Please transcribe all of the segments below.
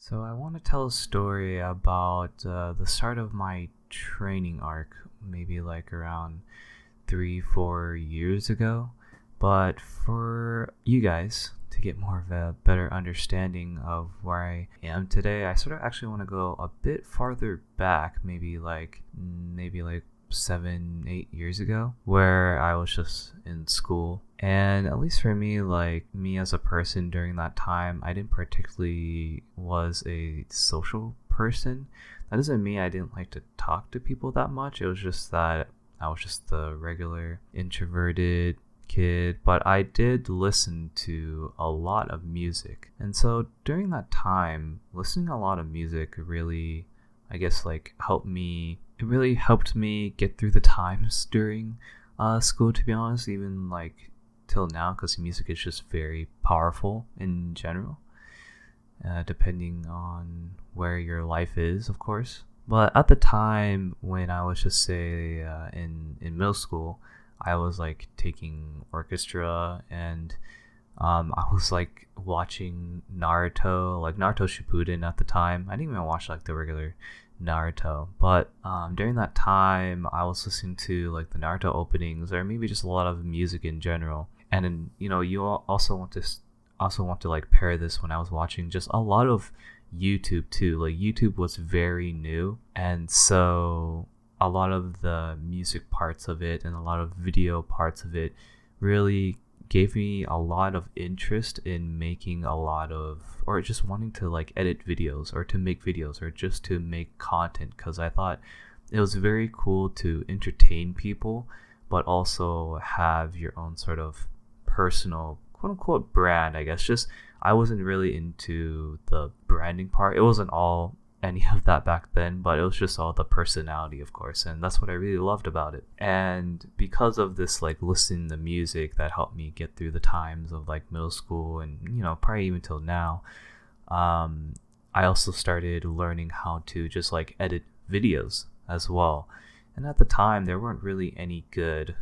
So I want to tell a story about the start of my training arc, maybe like around 3, 4 years ago. But for you guys to get more of a better understanding of where I am today, I sort of actually want to go a bit farther back, maybe like 7, 8 years ago, where I was just in school. And at least for me, like me as a person during that time, I didn't particularly was a social person. That doesn't mean I didn't like to talk to people that much. It was just that I was just the regular introverted kid, but I did listen to a lot of music. And so during that time, listening to a lot of music really, I guess, like it really helped me get through the times during school, to be honest, even like till now, because music is just very powerful in general, depending on where your life is, of course. But at the time when I was just say in middle school, I was like taking orchestra, and I was like watching Naruto Shippuden at the time. I didn't even watch like the regular Naruto, but during that time I was listening to like the Naruto openings, or maybe just a lot of music in general. And then you also want to like pair this when I was watching just a lot of YouTube too. Like YouTube was very new, and so a lot of the music parts of it and a lot of video parts of it really gave me a lot of interest in making a lot of, or just wanting to like edit videos or to make videos or just to make content, because I thought it was very cool to entertain people but also have your own sort of personal quote unquote brand, I guess. Just I wasn't really into the branding part. It wasn't all any of that back then, but it was just all the personality, of course, and that's what I really loved about it. And because of this like listening to music that helped me get through the times of like middle school and probably even till now, I also started learning how to just like edit videos as well. And at the time there weren't really any good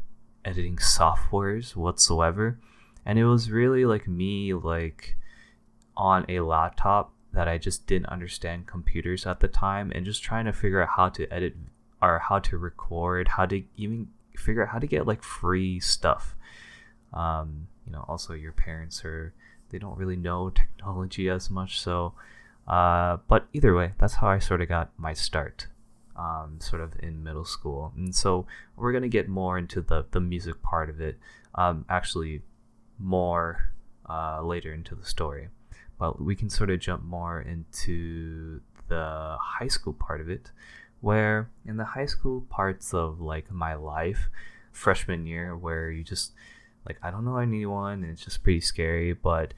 editing softwares whatsoever, and it was really like me like on a laptop that I just didn't understand computers at the time, and just trying to figure out how to edit or how to record, how to even figure out how to get like free stuff. Also your parents they don't really know technology as much, so but either way, that's how I sort of got my start, sort of in middle school. And so we're gonna get more into the music part of it, actually more later into the story. But we can sort of jump more into the high school part of it, where in the high school parts of like my life, freshman year, where you just like, I don't know anyone and it's just pretty scary, but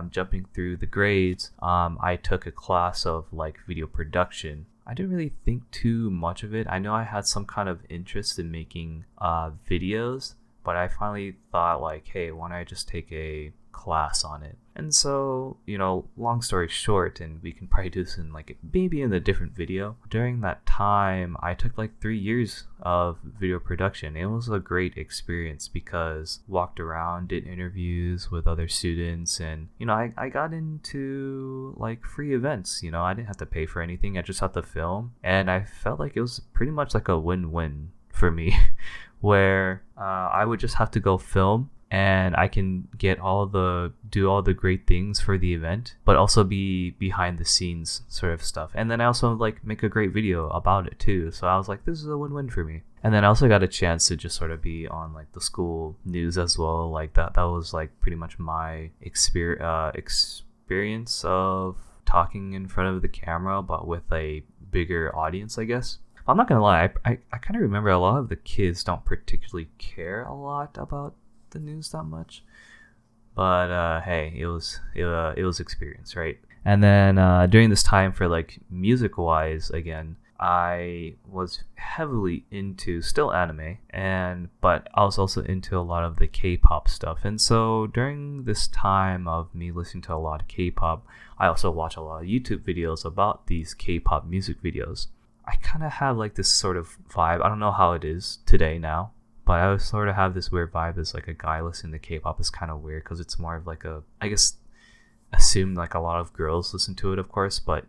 jumping through the grades, I took a class of like video production. I didn't really think too much of it. I know I had some kind of interest in making videos, but I finally thought like, hey, why don't I just take a class on it? And so, long story short, and we can probably do this in like maybe in a different video, during that time I took like 3 years of video production. It was a great experience because walked around, did interviews with other students, and I got into like free events. I didn't have to pay for anything, I just had to film, and I felt like it was pretty much like a win-win for me where I would just have to go film, and I can do all the great things for the event, but also be behind the scenes sort of stuff. And then I also like make a great video about it too. So I was like, this is a win-win for me. And then I also got a chance to just sort of be on like the school news as well. Like that was like pretty much my experience of talking in front of the camera, but with a bigger audience, I guess. I'm not gonna lie, I kind of remember a lot of the kids don't particularly care a lot about the news that much, but hey, it was experience, right? And then during this time, for like music wise, again, I was heavily into still anime, but I was also into a lot of the K-pop stuff. And so during this time of me listening to a lot of K-pop, I also watch a lot of YouTube videos about these K-pop music videos. I kind of have like this sort of vibe. I don't know how it is today now, but I sort of have this weird vibe as like a guy listening to K-pop is kind of weird, because it's more of like I guess assumed like a lot of girls listen to it, of course, but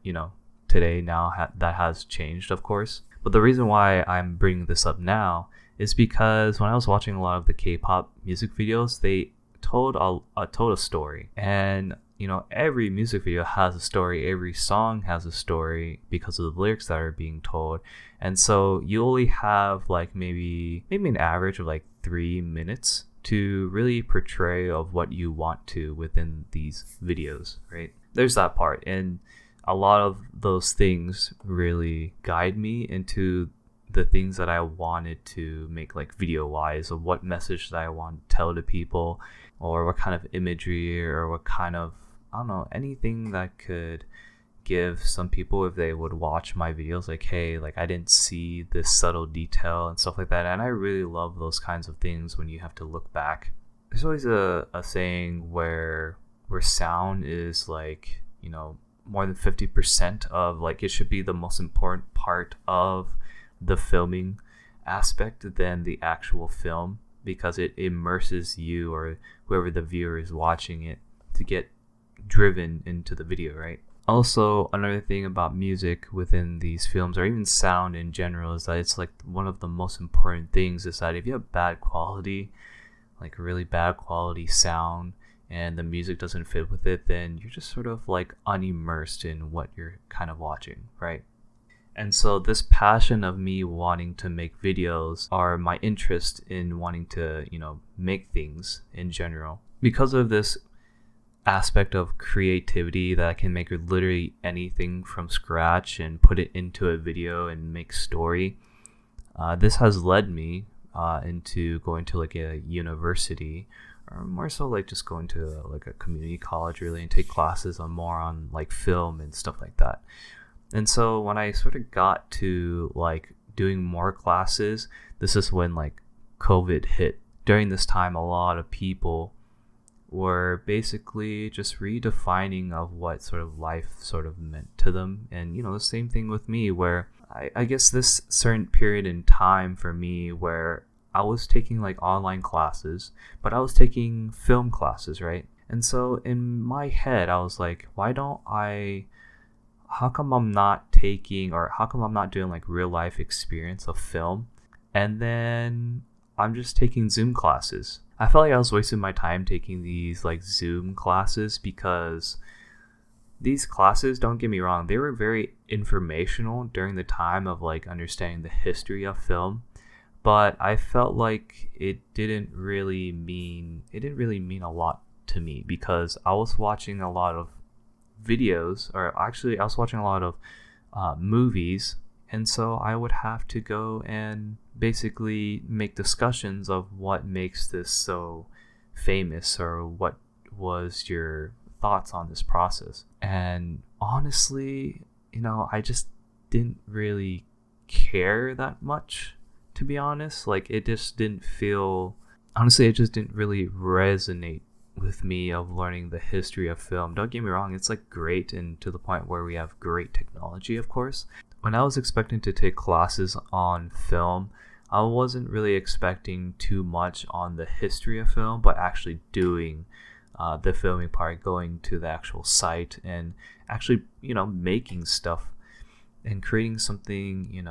today now that has changed, of course. But the reason why I'm bringing this up now is because when I was watching a lot of the K-pop music videos, they told a story, and every music video has a story, every song has a story because of the lyrics that are being told. And so you only have like maybe an average of like 3 minutes to really portray of what you want to within these videos, right? There's that part, and a lot of those things really guide me into the things that I wanted to make, like video wise, of what message that I want to tell to people, or what kind of imagery, or what kind of, I don't know, anything that could give some people, if they would watch my videos, like, hey, like I didn't see this subtle detail and stuff like that. And I really love those kinds of things when you have to look back. There's always a saying where sound is like, more than 50% of, like, it should be the most important part of the filming aspect than the actual film, because it immerses you or whoever the viewer is watching it to get driven into the video, right? Also, another thing about music within these films, or even sound in general, is that it's like one of the most important things is that if you have bad quality, like really bad quality sound, and the music doesn't fit with it, then you're just sort of like unimmersed in what you're kind of watching, right? And so this passion of me wanting to make videos, or my interest in wanting to, make things in general, because of this aspect of creativity that I can make literally anything from scratch and put it into a video and make story. This has led me into going to like a university, or more so like just going to like a community college really, and take classes on like film and stuff like that. And so when I sort of got to like doing more classes, this is when like COVID hit. During this time, a lot of people were basically just redefining of what sort of life sort of meant to them. And the same thing with me, where I guess this certain period in time for me where I was taking like online classes, but I was taking film classes, right? And so in my head, I was like, how come I'm not taking, or how come I'm not doing like real life experience of film, and then I'm just taking Zoom classes? I felt like I was wasting my time taking these like Zoom classes, because these classes, don't get me wrong, they were very informational during the time of like understanding the history of film, but I felt like it didn't really mean a lot to me, because I was watching a lot of videos, or actually I was watching a lot of movies, and so I would have to go and basically make discussions of what makes this so famous, or what was your thoughts on this process. And honestly, I just didn't really care that much, to be honest. Like, it just didn't really resonate with me of learning the history of film. Don't get me wrong, it's like great, and to the point where we have great technology, of course. When I was expecting to take classes on film, I wasn't really expecting too much on the history of film, but actually doing the filming part, going to the actual site and actually, making stuff and creating something,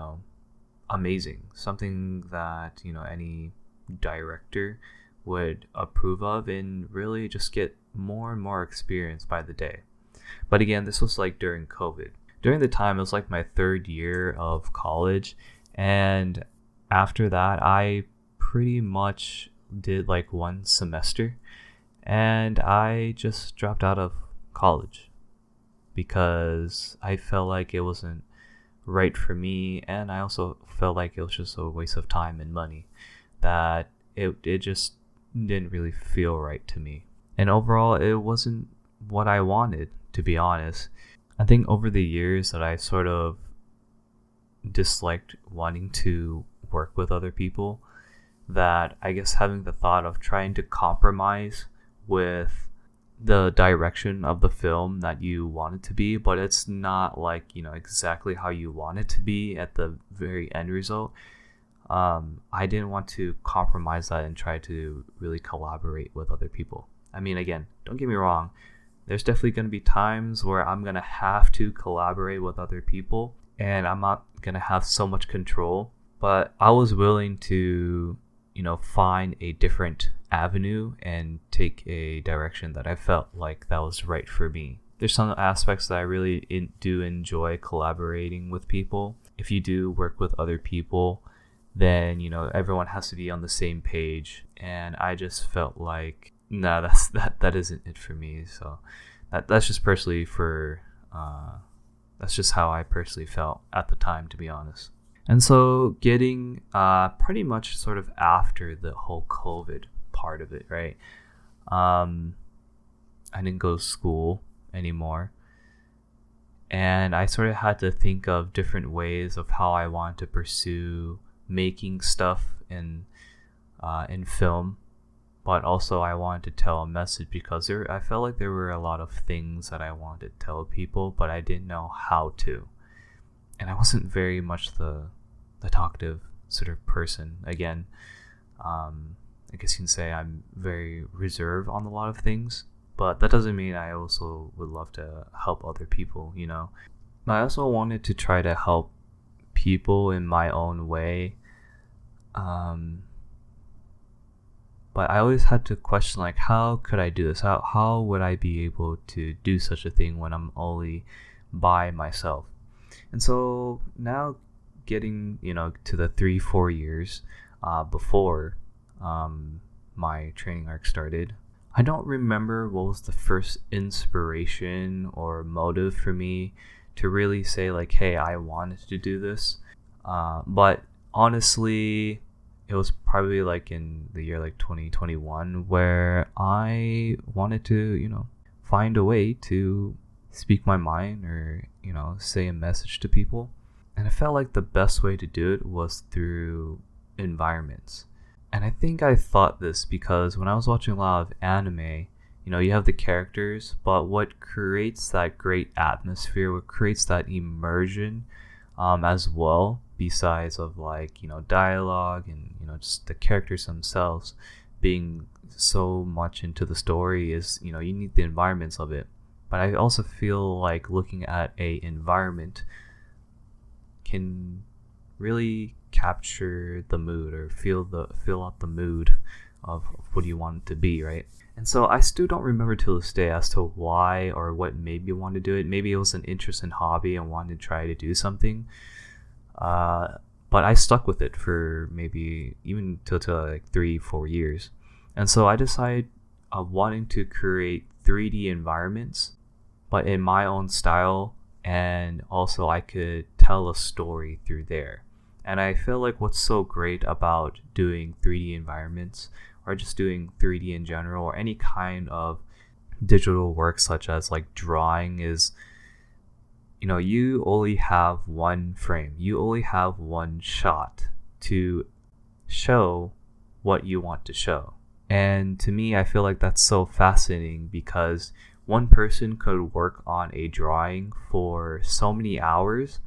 amazing, something that, any director would approve of, and really just get more and more experience by the day. But again, this was like during COVID. During the time, it was like my 3rd year of college, and after that I pretty much did like 1 semester, and I just dropped out of college because I felt like it wasn't right for me, and I also felt like it was just a waste of time and money, that it just didn't really feel right to me. And overall, it wasn't what I wanted, to be honest. I think over the years that I sort of disliked wanting to work with other people, that I guess having the thought of trying to compromise with the direction of the film that you want it to be, but it's not like, exactly how you want it to be at the very end result. I didn't want to compromise that and try to really collaborate with other people. I mean, again, don't get me wrong, There's definitely going to be times where I'm going to have to collaborate with other people and I'm not going to have so much control. But I was willing to, find a different avenue and take a direction that I felt like that was right for me. There's some aspects that I really do enjoy collaborating with people. If you do work with other people, then everyone has to be on the same page, and I just felt like that isn't it for me. So that's just personally that's just how I personally felt at the time, to be honest. And so getting pretty much sort of after the whole COVID part of it, right? I didn't go to school anymore, and I sort of had to think of different ways of how I wanted to pursue making stuff in film, but also I wanted to tell a message because I felt like there were a lot of things that I wanted to tell people, but I didn't know how to. And I wasn't very much the talkative sort of person. Again, I guess you can say I'm very reserved on a lot of things, but that doesn't mean I also would love to help other people, I also wanted to try to help people in my own way. But I always had to question, like, how could I do this? How would I be able to do such a thing when I'm only by myself? And so now getting, to the 3-4 years before my training arc started, I don't remember what was the first inspiration or motive for me to really say, like, hey, I wanted to do this. But honestly, it was probably like in the year like 2021 where I wanted to, find a way to speak my mind or, say a message to people. And I felt like the best way to do it was through environments. And I think I thought this because when I was watching a lot of anime, you have the characters, but what creates that great atmosphere, what creates that immersion as well, besides of like, dialogue and, just the characters themselves being so much into the story is, you need the environments of it. But I also feel like looking at a environment can really capture the mood or fill out the mood of what you want it to be, right? And so I still don't remember till this day as to why or what made me want to do it. Maybe it was an interest in hobby and wanted to try to do something. But I stuck with it for maybe even till like 3-4 years. And so I decided of wanting to create 3D environments, but in my own style, and also I could tell a story through there. And I feel like what's so great about doing 3D environments or just doing 3D in general or any kind of digital work such as like drawing is, you only have one frame. You only have one shot to show what you want to show. And to me, I feel like that's so fascinating because one person could work on a drawing for so many hours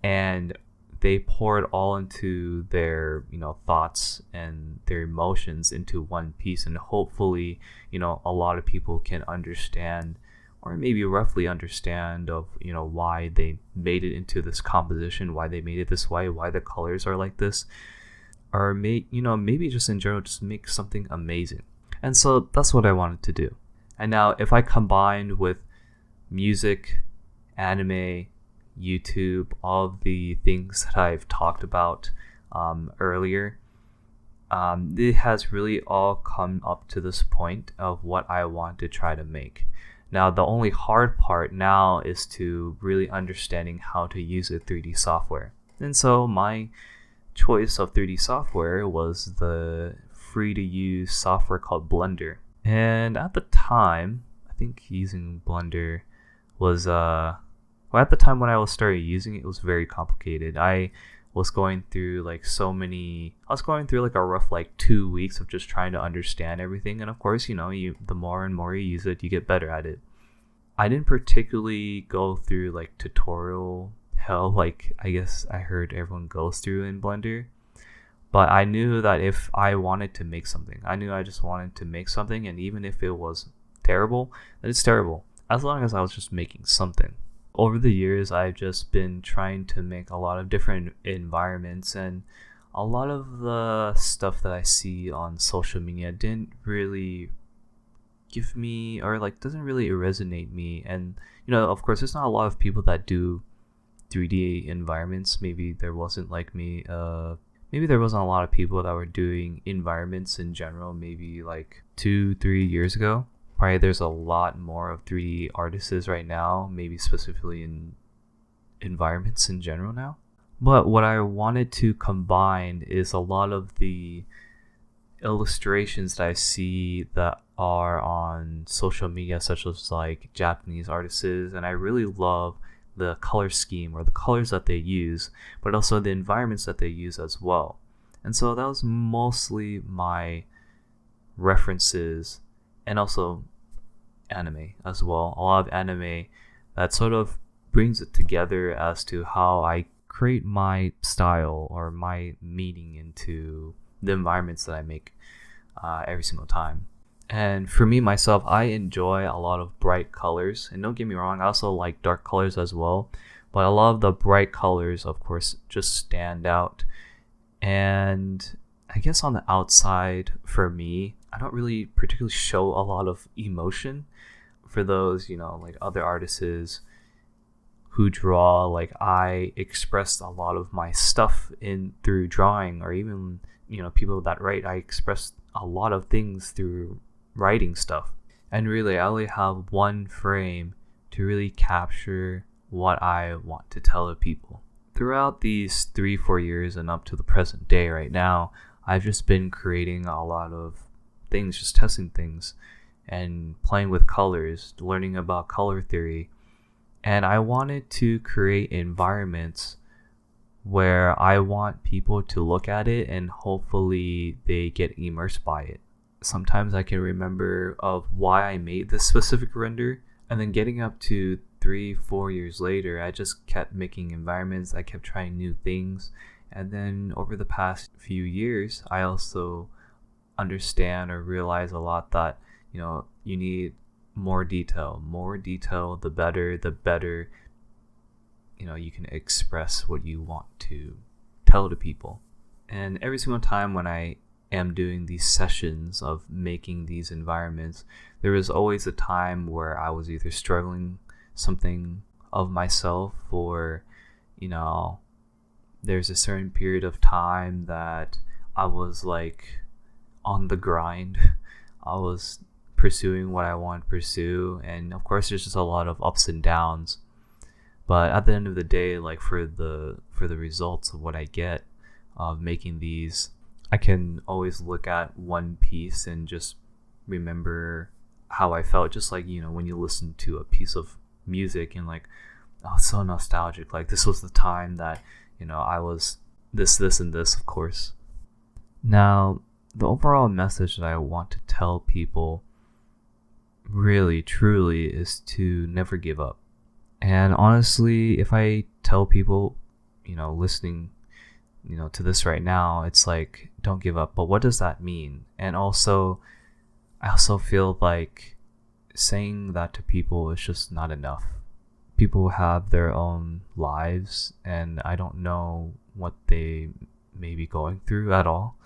and they pour it all into their, thoughts and their emotions into one piece. And hopefully, a lot of people can understand or maybe roughly understand of, why they made it into this composition, why they made it this way, why the colors are like this, or maybe just in general, just make something amazing. And so that's what I wanted to do. And now if I combined with music, anime, YouTube, all of the things that I've talked about earlier, it has really all come up to this point of what I want to try to make. Now, the only hard part now is to really understanding how to use a 3D software. And so my choice of 3D software was the free-to-use software called Blender. And at the time, I think using Blender was, at the time when I was started using it, it was very complicated. I was going through like a rough like 2 weeks of just trying to understand everything. And of course, the more and more you use it, you get better at it. I didn't particularly go through like tutorial hell like I guess I heard everyone goes through in Blender. But I knew that if I wanted to make something, I just wanted to make something, and even if it was terrible, then it's terrible. As long as I was just making something. Over the years, I've just been trying to make a lot of different environments, and a lot of the stuff that I see on social media didn't really give me, or like doesn't really resonate me. And of course, there's not a lot of people that do 3D environments. Maybe there wasn't like me. Maybe there wasn't a lot of people that were doing environments in general. Maybe like 2-3 years ago. Probably there's a lot more of 3D artists right now. Maybe specifically in environments in general now. But what I wanted to combine is a lot of the illustrations that I see that are on social media, such as like Japanese artists, and I really love the color scheme or the colors that they use, but also the environments that they use as well. And so that was mostly my references, and also anime as well. A lot of anime that sort of brings it together as to how I create my style or my meaning into the environments that I make every single time. And for me myself, I enjoy a lot of bright colors, and don't get me wrong, I also like dark colors as well, but a lot of the bright colors of course just stand out. And I guess on the outside, for me, I don't really particularly show a lot of emotion. For those like other artists who draw, like I express a lot of my stuff in through drawing, or even people that write, I express a lot of things through writing stuff. And really, I only have one frame to really capture what I want to tell the people. Throughout these 3-4 years and up to the present day right now, I've just been creating a lot of things, just testing things and playing with colors, learning about color theory. And I wanted to create environments where I want people to look at it and hopefully they get immersed by it. Sometimes I can remember of why I made this specific render, and then getting up to 3-4 years later, I just kept making environments. I kept trying new things, and then over the past few years, I also understand or realize a lot that you need more detail. The better you can express what you want to tell to people. And every single time when I am doing these sessions of making these environments, there was always a time where I was either struggling something of myself, or there's a certain period of time that I was like on the grind. I was pursuing what I want to pursue, and of course there's just a lot of ups and downs. But at the end of the day, like for the results of what I get of making these, I can always look at one piece and just remember how I felt. Just like when you listen to a piece of music and like, oh, it's so nostalgic, like this was the time that I was this and this, of course. Now, the overall message that I want to tell people really truly is to never give up. And honestly, if I tell people listening to this right now, it's like, don't give up. But what does that mean? And also, I also feel like saying that to people is just not enough. People have their own lives, and I don't know what they may be going through at all.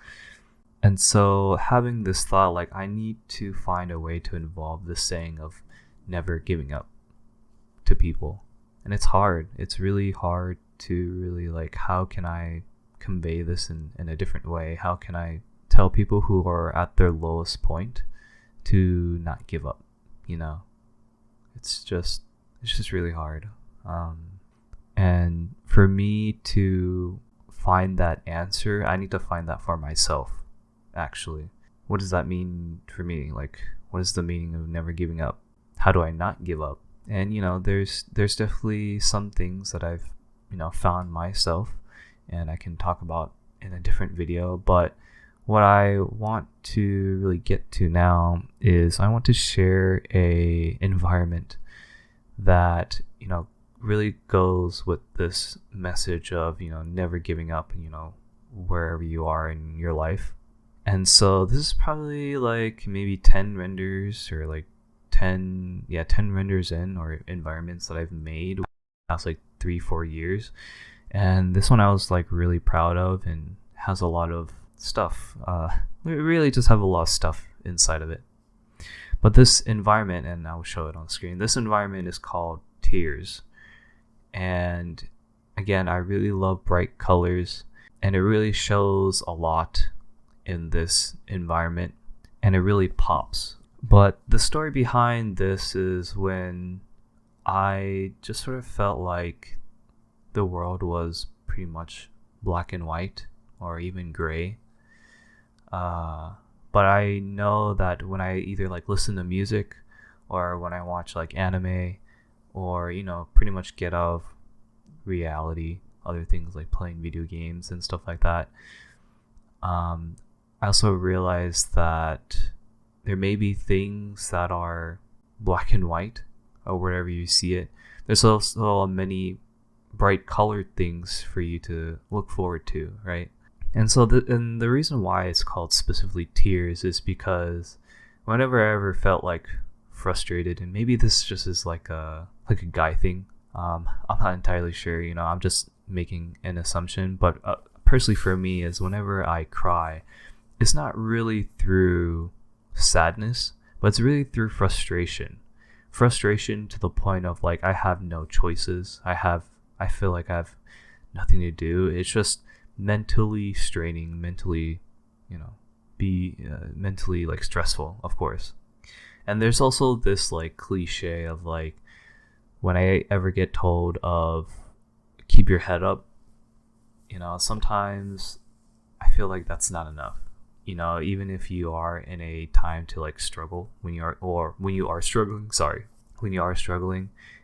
And so having this thought, like, I need to find a way to involve this saying of never giving up to people. And it's hard. It's really hard to really like, how can I convey this in a different way? How can I tell people who are at their lowest point to not give up? It's just really hard. And for me to find that answer, I need to find that for myself, actually. What does that mean for me? Like, what is the meaning of never giving up? How do I not give up? And there's definitely some things that I've found myself, and I can talk about in a different video. But what I want to really get to now is I want to share a environment that really goes with this message of never giving up, wherever you are in your life. And so this is probably like maybe 10 renders or like 10 renders in, or environments that I've made past like 3-4 years, and this one I was like really proud of, and has a lot of stuff. We really just have a lot of stuff inside of it. But this environment, and I'll show it on screen, this environment is called Tears. And again, I really love bright colors, and it really shows a lot in this environment, and it really pops. But the story behind this is when I just sort of felt like the world was pretty much black and white, or even gray. But I know that when I either like listen to music, or when I watch like anime, or pretty much get out of reality, other things like playing video games and stuff like that, I also realized that there may be things that are black and white, or wherever you see it. There's also many bright colored things for you to look forward to, right? And so the reason why it's called specifically Tears is because whenever I ever felt like frustrated, and maybe this just is like a guy thing, I'm not entirely sure, I'm just making an assumption, but personally for me is whenever I cry, it's not really through sadness, but it's really through frustration to the point of like I have no choices. I feel like I have nothing to do. It's just mentally straining, mentally like stressful, of course. And there's also this like cliche of like, when I ever get told of keep your head up, sometimes I feel like that's not enough. Even if you are in a time to like struggle, when you are struggling,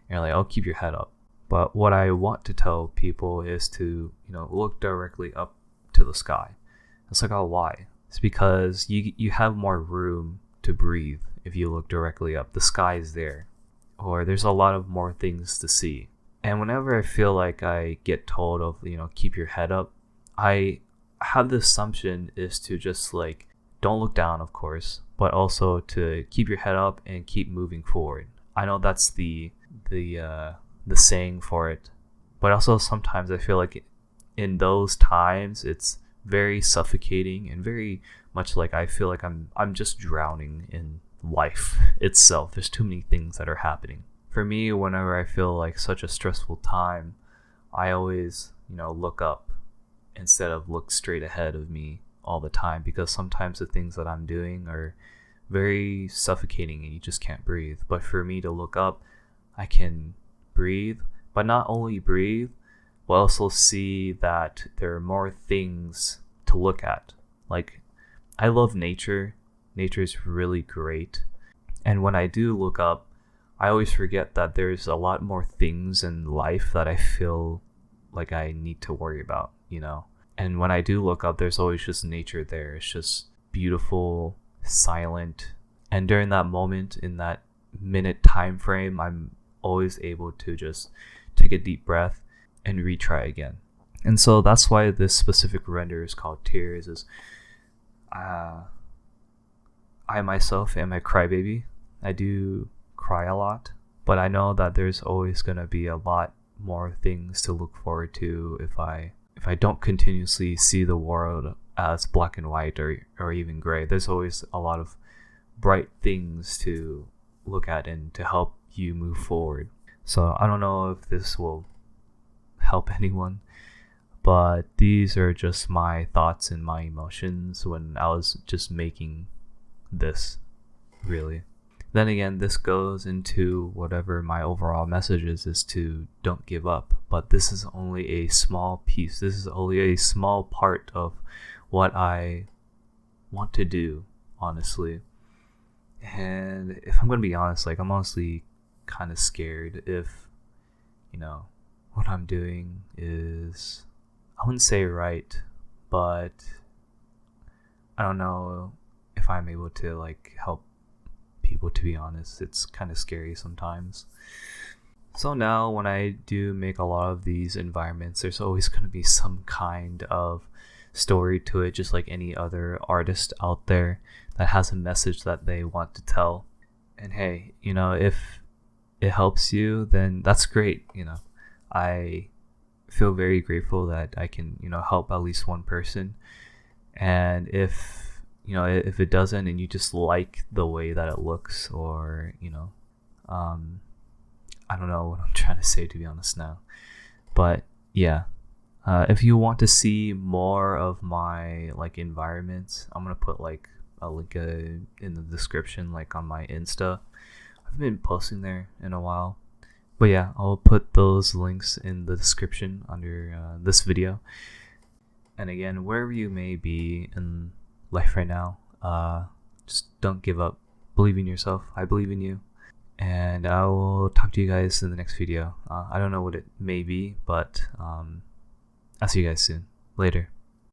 you're like, oh, keep your head up. But what I want to tell people is to, look directly up to the sky. It's like, oh, why? It's because you have more room to breathe if you look directly up. The sky is there, or there's a lot of more things to see. And whenever I feel like I get told of, keep your head up, I have the assumption is to just like, don't look down, of course, but also to keep your head up and keep moving forward. I know that's the saying for it, but also sometimes I feel like in those times it's very suffocating, and very much like I feel like I'm just drowning in life itself. There's too many things that are happening. For me, whenever I feel like such a stressful time, I always, look up instead of look straight ahead of me all the time, because sometimes the things that I'm doing are very suffocating and you just can't breathe. But for me to look up, I can breathe, but not only breathe, but also see that there are more things to look at. Like, I love nature. Nature is really great. And when I do look up, I always forget that there's a lot more things in life that I feel like I need to worry about, And when I do look up, there's always just nature there. It's just beautiful, silent. And during that moment, in that minute time frame, I'm always able to just take a deep breath and retry again. And so that's why this specific render is called Tears. Is I myself am a crybaby. I do cry a lot, but I know that there's always going to be a lot more things to look forward to if I don't continuously see the world as black and white, or even gray. There's always a lot of bright things to look at and to help you move forward. So I don't know if this will help anyone, but these are just my thoughts and my emotions when I was just making this, really. Then again, this goes into whatever my overall message is to don't give up. But this is only a small piece. This is only a small part of what I want to do, honestly. And if I'm going to be honest, like, I'm honestly kind of scared if, what I'm doing is, I wouldn't say right, but I don't know if I'm able to, like, help people, to be honest. It's kind of scary sometimes. So now when I do make a lot of these environments, there's always going to be some kind of story to it, just like any other artist out there that has a message that they want to tell. And hey, if it helps you, then that's great. I feel very grateful that I can, help at least one person. And if it doesn't and you just like the way that it looks, or, um, I don't know what I'm trying to say, to be honest now. But yeah, if you want to see more of my like environments, I'm gonna put like a link in the description, like on my Insta. I've been posting there in a while, but yeah, I'll put those links in the description under this video. And again, wherever you may be in life right now, just don't give up. Believe in yourself. I believe in you. And I will talk to you guys in the next video. I don't know what it may be, but I'll see you guys soon. Later.